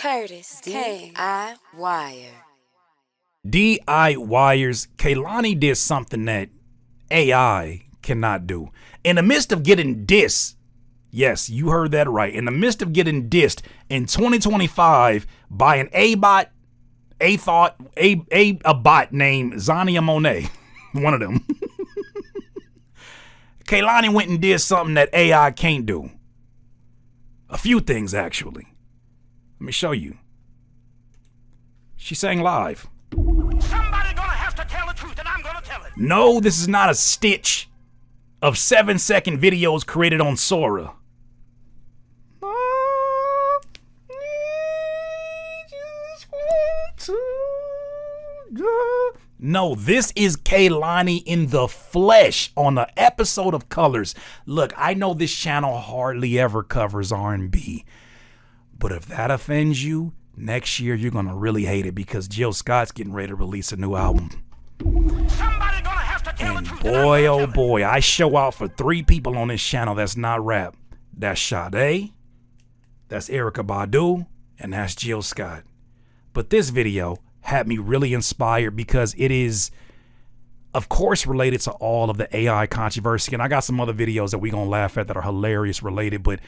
Curtis, K.I. Wire. D.I. Wires, Kehlani did something that AI cannot do. In the midst of getting dissed, yes, you heard that right. In the midst of getting dissed in 2025 by an a bot named Zania Monet, one of them. Kehlani went and did something that AI can't do. A few things, actually. Let me show you. She sang live. Somebody gonna have to tell the truth, and I'm gonna tell it. No, this is not a stitch of 7-second videos created on Sora. No, this is Kehlani in the flesh on an episode of Colors. Look, I know this channel hardly ever covers R&B, but if that offends you, next year you're gonna really hate it because Jill Scott's getting ready to release a new album. Somebody gonna have to tell And the truth. boy, oh boy, I show out for 3 people on this channel that's not rap. That's Sade, that's Erykah Badu, and that's Jill Scott. But this video had me really inspired because it is, of course, related to all of the AI controversy. And I got some other videos that we gonna laugh at that are hilarious related, but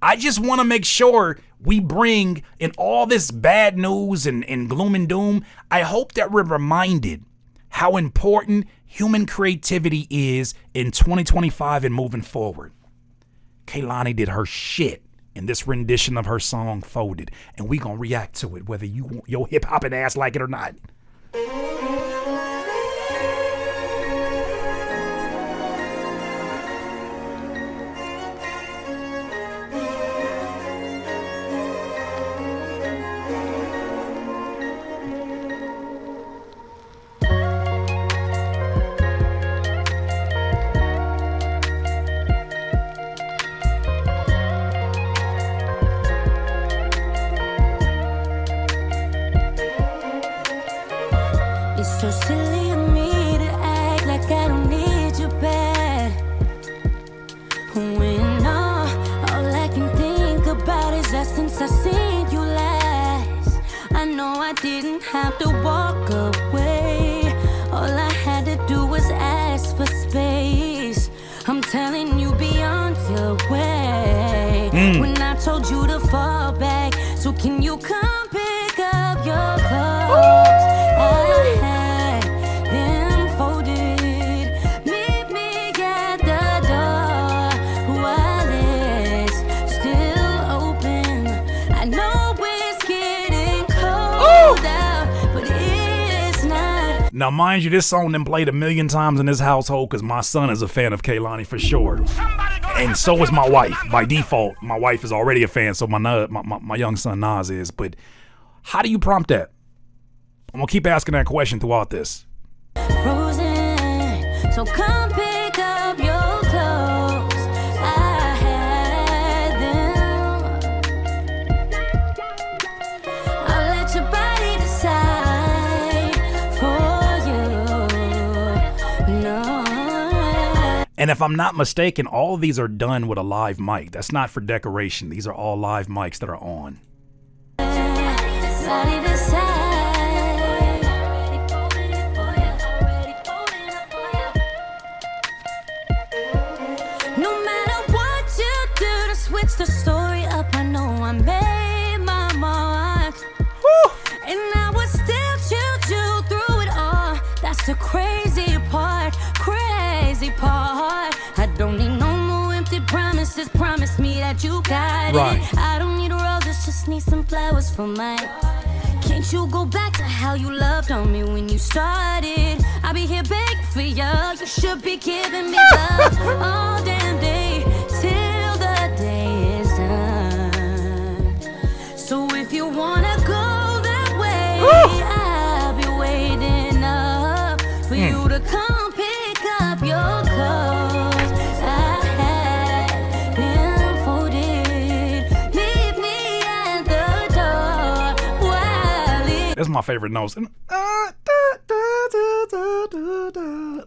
I just want to make sure we bring in all this bad news and gloom and doom. I hope that we're reminded how important human creativity is in 2025 and moving forward. Kehlani did her shit in this rendition of her song Folded, and we gonna react to it whether you want your hip-hopping ass like it or not. It's so silly of me to act like I don't need you back. When all I can think about is that since I seen you last, I know I didn't have to walk away. All I had to do was ask for space. I'm telling you, be on your way. When I told you to fall back, so can you come pick up your clothes? I had them folded. Meet me at the door while it's still open. I know it's getting cold out, but it's not. Now, mind you, this song been played 1,000,000 times in this household because my son is a fan of Kehlani for sure. And so is my wife. By default, my wife is already a fan, so my young son Nas is. But how do you prompt that? I'm gonna keep asking that question throughout this. Frozen, so come pick up your clothes. I had them. I'll let your body decide for you. No. And if I'm not mistaken, all of these are done with a live mic. That's not for decoration. These are all live mics that are on. Body decide. No matter what you do to switch the story up, I know I made my mark. And I will still choose you through it all. That's the crazy part, crazy part. I don't need no more empty promises. Promise me that you got Right. it. I don't need roses, just need some flowers for mine. Can't you go back to how you loved on me when you started? I'll be here begging for you. You should be giving me love all damn day till the day is done. So if you wanna go that way, I'll be waiting up for you to come pick up your clothes. I had them folded. Meet me at the door while it's That's my favorite notes.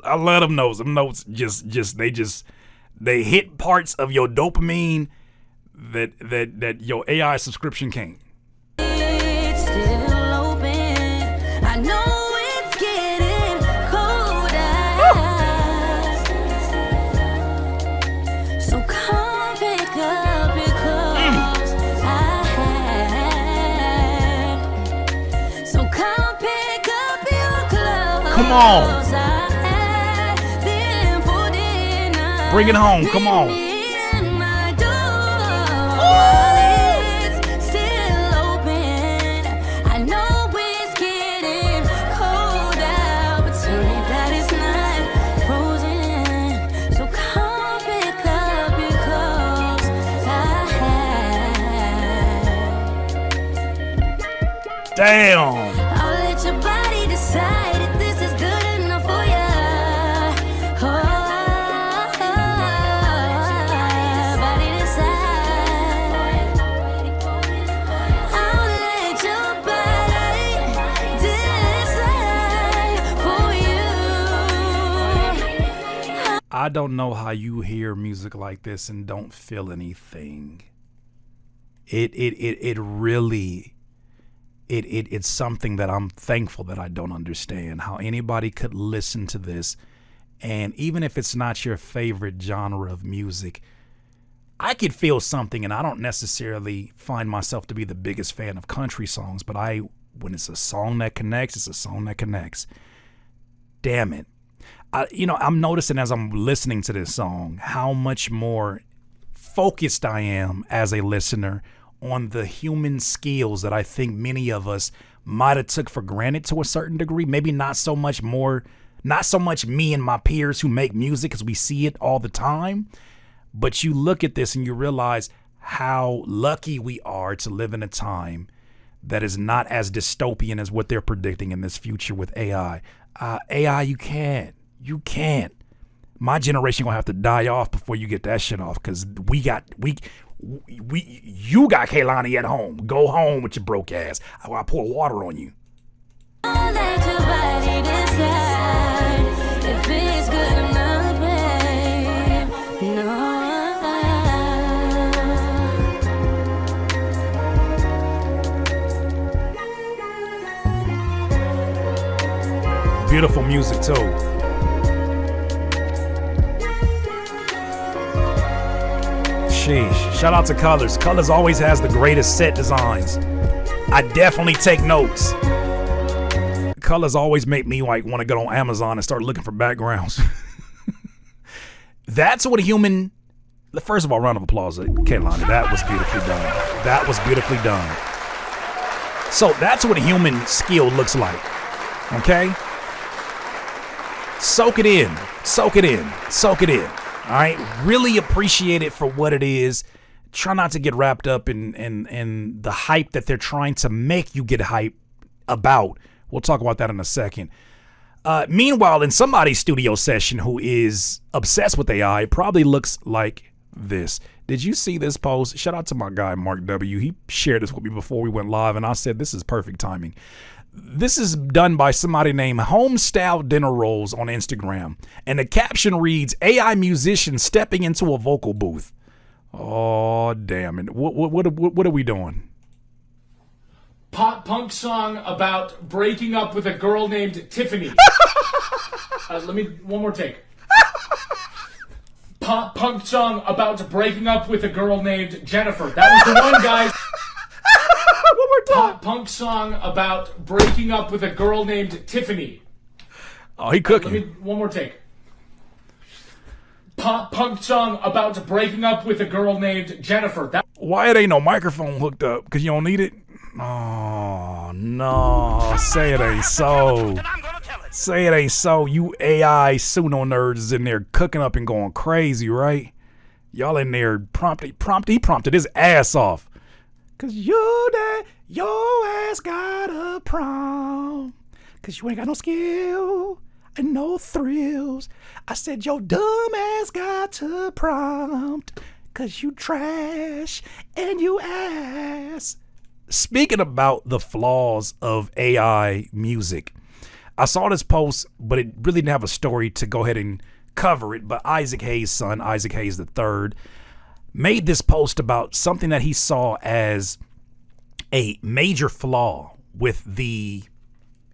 I love them notes. Them notes they hit parts of your dopamine that your AI subscription can't. Come on. Bring it home. Come on. Damn. I'll let your body decide if this is good enough for ya. Body decide. I'll let your body decide for you. I don't know how you hear music like this and don't feel anything. It really. It's something that I'm thankful that I don't understand, how anybody could listen to this, and even if it's not your favorite genre of music, I could feel something. And I don't necessarily find myself to be the biggest fan of country songs, but when it's a song that connects, it's a song that connects. Damn it. I'm noticing as I'm listening to this song how much more focused I am as a listener on the human skills that I think many of us might have took for granted to a certain degree. Maybe not so much me and my peers who make music because we see it all the time. But you look at this and you realize how lucky we are to live in a time that is not as dystopian as what they're predicting in this future with AI. AI, you can't. My generation gonna have to die off before you get that shit off, because you got Kehlani at home. Go home with your broke ass. I pour water on you. I'll let your body decide if it's good enough, babe. No. Beautiful music too. Shout out to Colors. Colors always has the greatest set designs. I definitely take notes. Colors always make me want to go on Amazon and start looking for backgrounds. That's what a human. First of all, round of applause, Kehlani. That was beautifully done. So that's what a human skill looks like. Okay? Soak it in. All right, really appreciate it for what it is. Try not to get wrapped up in the hype that they're trying to make you get hype about. We'll talk about that in a second. Meanwhile, in somebody's studio session who is obsessed with AI, it probably looks like this. Did you see this post? Shout out to my guy, Mark W. He shared this with me before we went live, and I said, this is perfect timing. This is done by somebody named Homestyle Dinner Rolls on Instagram. And the caption reads, AI musician stepping into a vocal booth. Oh, damn it. What are we doing? Pop punk song about breaking up with a girl named Tiffany. One more take. Pop punk song about breaking up with a girl named Jennifer. That was the one, guys. One more time. Pop punk song about breaking up with a girl named Tiffany. Oh, he cooking. One more take. Pop punk song about breaking up with a girl named Jennifer. Why it ain't no microphone hooked up? Because you don't need it? Oh, no. Say it ain't so. Say it ain't so. You AI Suno nerds is in there cooking up and going crazy, right? Y'all in there he prompted his ass off. Cause your ass got a prompt. Cause you ain't got no skill and no thrills. I said your dumb ass got to prompt. Cause you trash and you ass. Speaking about the flaws of AI music, I saw this post, but it really didn't have a story to go ahead and cover it. But Isaac Hayes' son, Isaac Hayes III, made this post about something that he saw as a major flaw with the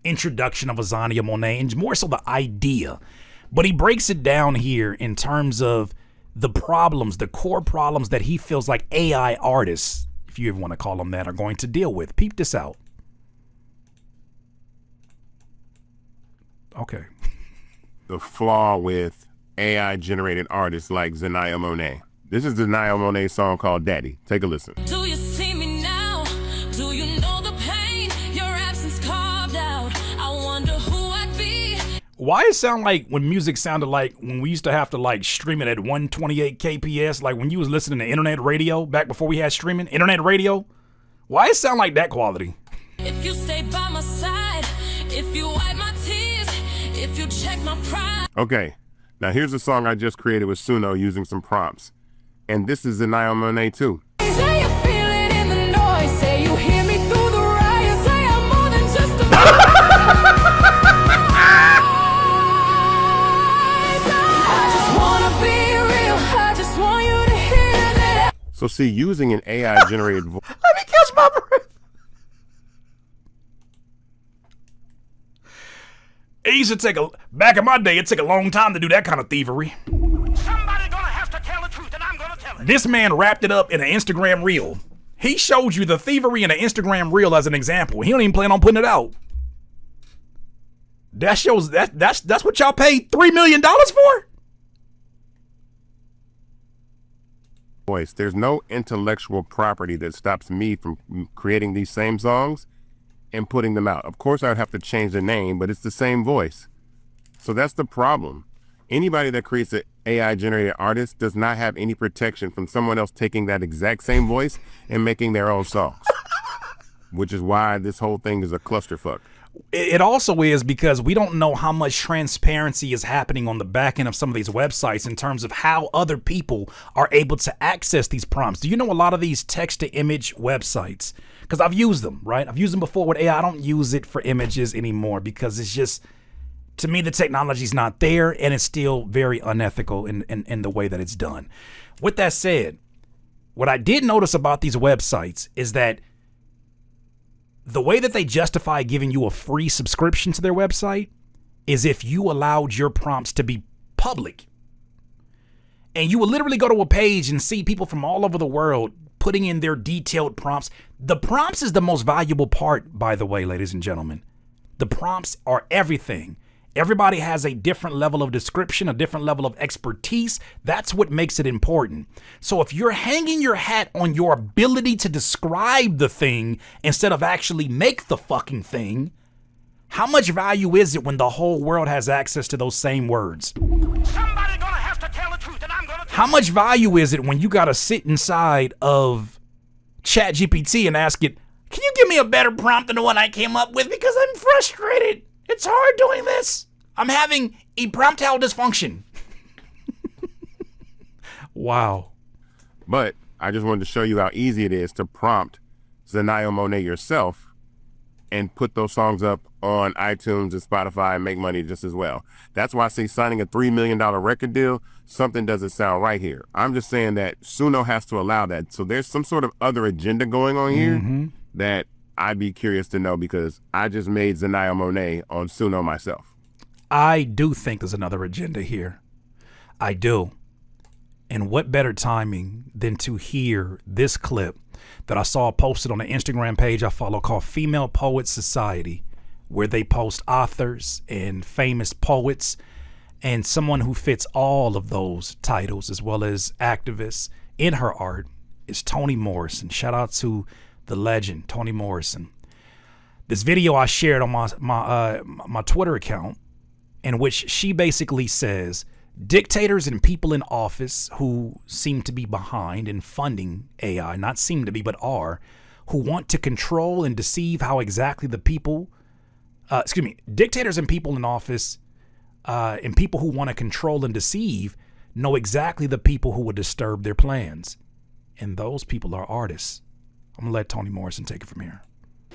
introduction of Azania Monet, and more so the idea. But he breaks it down here in terms of the problems, the core problems that he feels like AI artists, if you even want to call them that, are going to deal with. Peep this out. Okay. the flaw with AI-generated artists like Zanaya Monet. This is Zanaya Monet's song called Daddy. Take a listen. Do you see me now? Do you know the pain your absence carved out? I wonder who I'd be. Why it sound like when music sounded like when we used to have to like stream it at 128 kps, like when you was listening to internet radio back before we had streaming, internet radio? Why it sound like that quality? If you stay by my side, if you wipe my tears, if you check my pride. Okay, now here's a song I just created with Suno using some prompts. And this is Zanaya Monet too. Say you feel it in the noise, say you hear me through the riot, say I'm more than just a I just wanna be real, I just want you to hear that. So see, using an AI-generated voice. Let me catch my breath. It used to take back in my day, it took a long time to do that kind of thievery. Somebody gonna have to tell the truth, and I'm gonna tell it. This man wrapped it up in an Instagram reel. He showed you the thievery in an Instagram reel as an example. He don't even plan on putting it out. That shows that's what y'all paid $3 million for? Voice. There's no intellectual property that stops me from creating these same songs and putting them out. Of course, I would have to change the name, but it's the same voice. So that's the problem. Anybody that creates an AI-generated artist does not have any protection from someone else taking that exact same voice and making their own songs, which is why this whole thing is a clusterfuck. It also is because we don't know how much transparency is happening on the back end of some of these websites in terms of how other people are able to access these prompts. Do you know a lot of these text-to-image websites? Because I've used them, right? I've used them before with AI. I don't use it for images anymore because it's just, to me, the technology's not there and it's still very unethical in the way that it's done. With that said, what I did notice about these websites is that the way that they justify giving you a free subscription to their website is if you allowed your prompts to be public. And you will literally go to a page and see people from all over the world putting in their detailed prompts. The prompts is the most valuable part, by the way, ladies and gentlemen. The prompts are everything. Everybody has a different level of description, a different level of expertise. That's what makes it important. So if you're hanging your hat on your ability to describe the thing instead of actually make the fucking thing, how much value is it when the whole world has access to those same words? Somebody gonna have to tell the truth, and I'm gonna tell How much value is it when you gotta sit inside of ChatGPT and ask it, can you give me a better prompt than the one I came up with because I'm frustrated? It's hard doing this. I'm having erectile dysfunction. Wow. But I just wanted to show you how easy it is to prompt Zanaya Monet yourself and put those songs up on iTunes and Spotify and make money just as well. That's why I say signing a $3 million record deal, something doesn't sound right here. I'm just saying that Suno has to allow that. So there's some sort of other agenda going on here that I'd be curious to know, because I just made Zanaya Monet on Suno myself. I do think there's another agenda here. I do. And what better timing than to hear this clip that I saw posted on the Instagram page I follow called Female Poets Society, where they post authors and famous poets, and someone who fits all of those titles as well as activists in her art is Toni Morrison. Shout out to the legend, Toni Morrison. This video I shared on my Twitter account, in which she basically says dictators and people in office who seem to be behind in funding AI, not seem to be, but are, who want to control and deceive how exactly the people, dictators and people in office and people who want to control and deceive know exactly the people who would disturb their plans. And those people are artists. I'm going to let Toni Morrison take it from here.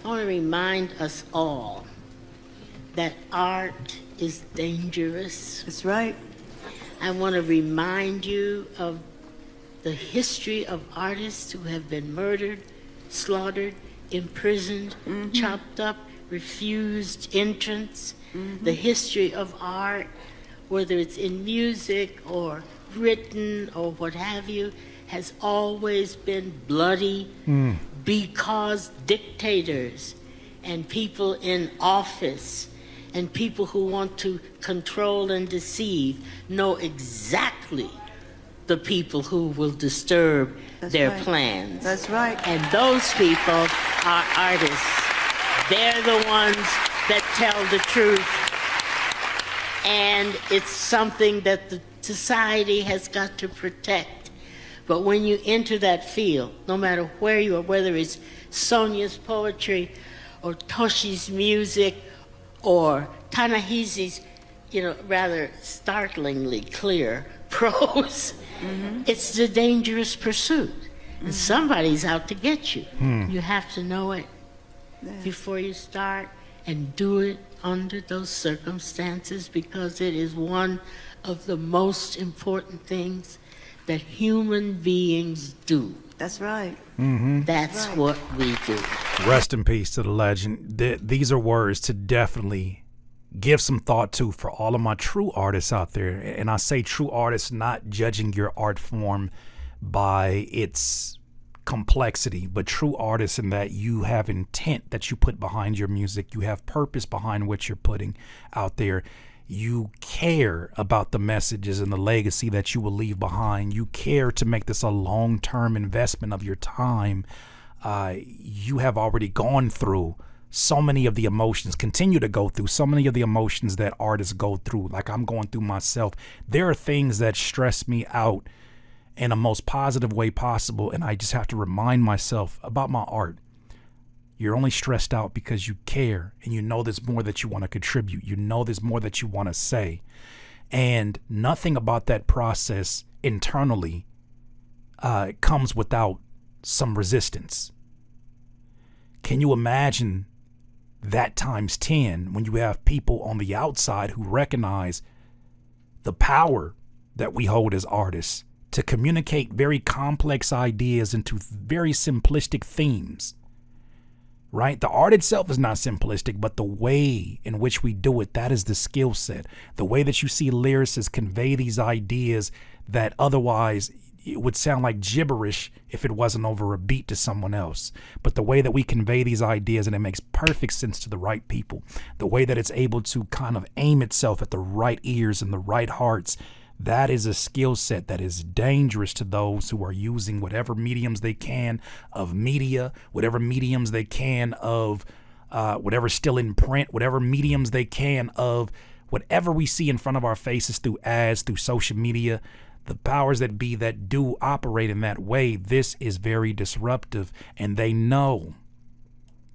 I want to remind us all that art is dangerous. That's right. I want to remind you of the history of artists who have been murdered, slaughtered, imprisoned, chopped up, refused entrance. The history of art, whether it's in music or written or what have you, has always been bloody because dictators and people in office And people who want to control and deceive know exactly the people who will disturb their plans. That's right. And those people are artists. They're the ones that tell the truth. And it's something that the society has got to protect. But when you enter that field, no matter where you are, whether it's Sonia's poetry or Toshi's music or Ta-Nehisi's, rather startlingly clear prose, it's the dangerous pursuit. And somebody's out to get you. You have to know it before you start, and do it under those circumstances, because it is one of the most important things that human beings do. That's right. That's what we do. Rest in peace to the legend. These are words to definitely give some thought to for all of my true artists out there. And I say true artists, not judging your art form by its complexity, but true artists in that you have intent that you put behind your music. You have purpose behind what you're putting out there. You care about the messages and the legacy that you will leave behind. You care to make this a long-term investment of your time. You have already gone through so many of the emotions, continue to go through so many of the emotions that artists go through, like I'm going through myself. There are things that stress me out in a most positive way possible, and I just have to remind myself about my art. You're only stressed out because you care, and you know there's more that you want to contribute. You know there's more that you want to say. And nothing about that process internally comes without some resistance. Can you imagine that times 10 when you have people on the outside who recognize the power that we hold as artists to communicate very complex ideas into very simplistic themes, right? The art itself is not simplistic, but the way in which we do it, that is the skill set. The way that you see lyricists convey these ideas that otherwise it would sound like gibberish if it wasn't over a beat to someone else. But the way that we convey these ideas, and it makes perfect sense to the right people, the way that it's able to kind of aim itself at the right ears and the right hearts, that is a skill set that is dangerous to those who are using whatever mediums they can of media, whatever mediums they can of whatever's still in print, whatever mediums they can of whatever we see in front of our faces through ads, through social media. The powers that be that do operate in that way, this is very disruptive, and they know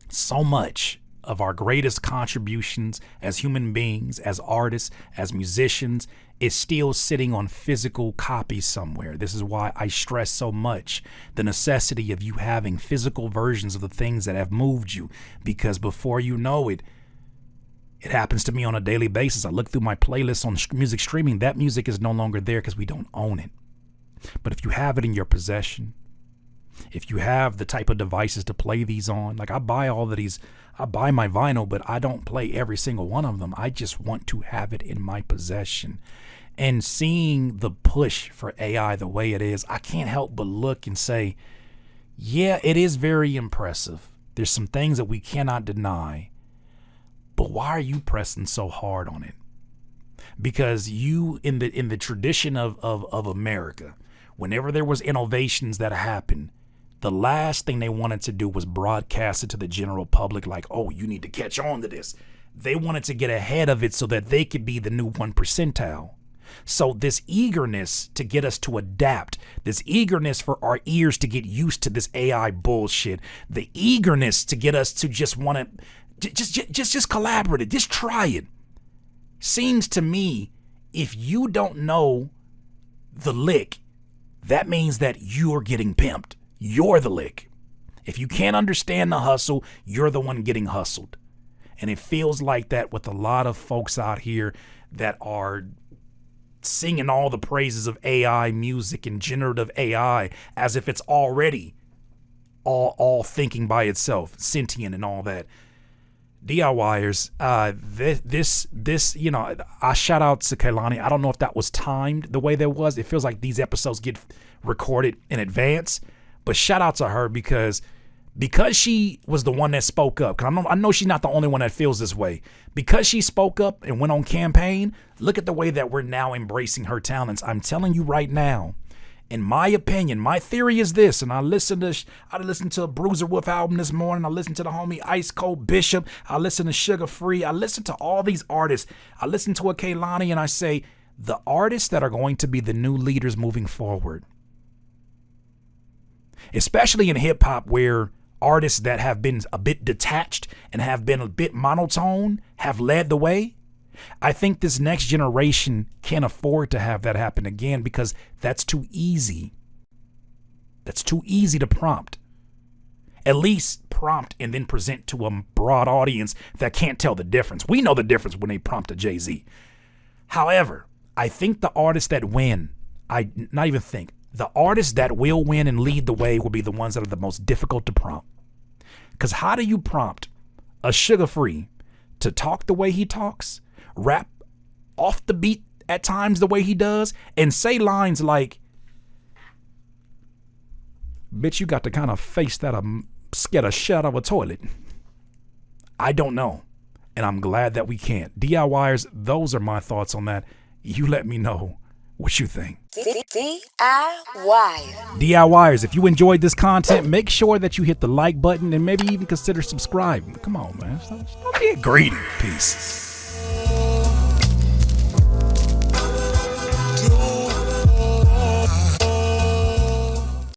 so much of our greatest contributions as human beings, as artists, as musicians, is still sitting on physical copies somewhere. This is why I stress so much the necessity of you having physical versions of the things that have moved you, because before you know it, it happens to me on a daily basis. I look through my playlists on music streaming. That music is no longer there because we don't own it. But if you have it in your possession, if you have the type of devices to play these on, like I buy all of these, I buy my vinyl, but I don't play every single one of them. I just want to have it in my possession. And seeing the push for AI the way it is, I can't help but look and say, yeah, it is very impressive. There's some things that we cannot deny. But why are you pressing so hard on it? Because you, in the tradition of America, whenever there was innovations that happened, the last thing they wanted to do was broadcast it to the general public like, oh, you need to catch on to this. They wanted to get ahead of it so that they could be the new 1%. So this eagerness to get us to adapt, this eagerness for our ears to get used to this AI bullshit, the eagerness to get us to just want to just collaborate it, just try it. Seems to me, if you don't know the lick, that means that you're getting pimped. You're the lick. If you can't understand the hustle, you're the one getting hustled. And it feels like that with a lot of folks out here that are singing all the praises of AI music and generative AI as if it's already all thinking by itself, sentient and all that. DIYers, this, you know, I shout out to Kehlani. I don't know if that was timed the way there was. It feels like these episodes get recorded in advance, but shout out to her because because she was the one that spoke up, because I know she's not the only one that feels this way. Because she spoke up and went on campaign, look at the way that we're now embracing her talents. I'm telling you right now, in my opinion, my theory is this, and I listened to a Bruiser Wolf album this morning. I listened to the homie Ice Cold Bishop. I listened to Sugar Free. I listened to all these artists. I listened to a Kehlani, and I say, the artists that are going to be the new leaders moving forward, especially in hip hop, where artists that have been a bit detached and have been a bit monotone have led the way. I think this next generation can't afford to have that happen again, because that's too easy. That's too easy to prompt. At least prompt and then present to a broad audience that can't tell the difference. We know the difference when they prompt a Jay-Z. However, I think the artists that win, the artists that will win and lead the way will be the ones that are the most difficult to prompt. Because how do you prompt a Sugar Free to talk the way he talks, rap off the beat at times the way he does, and say lines like, bitch, you got to kind of face that scared a shit out of a toilet? I don't know. And I'm glad that we can't. DIYers, those are my thoughts on that. You let me know what you think. DIYers, if you enjoyed this content, make sure that you hit the like button and maybe even consider subscribing. Come on, man. Stop being greedy. Peace.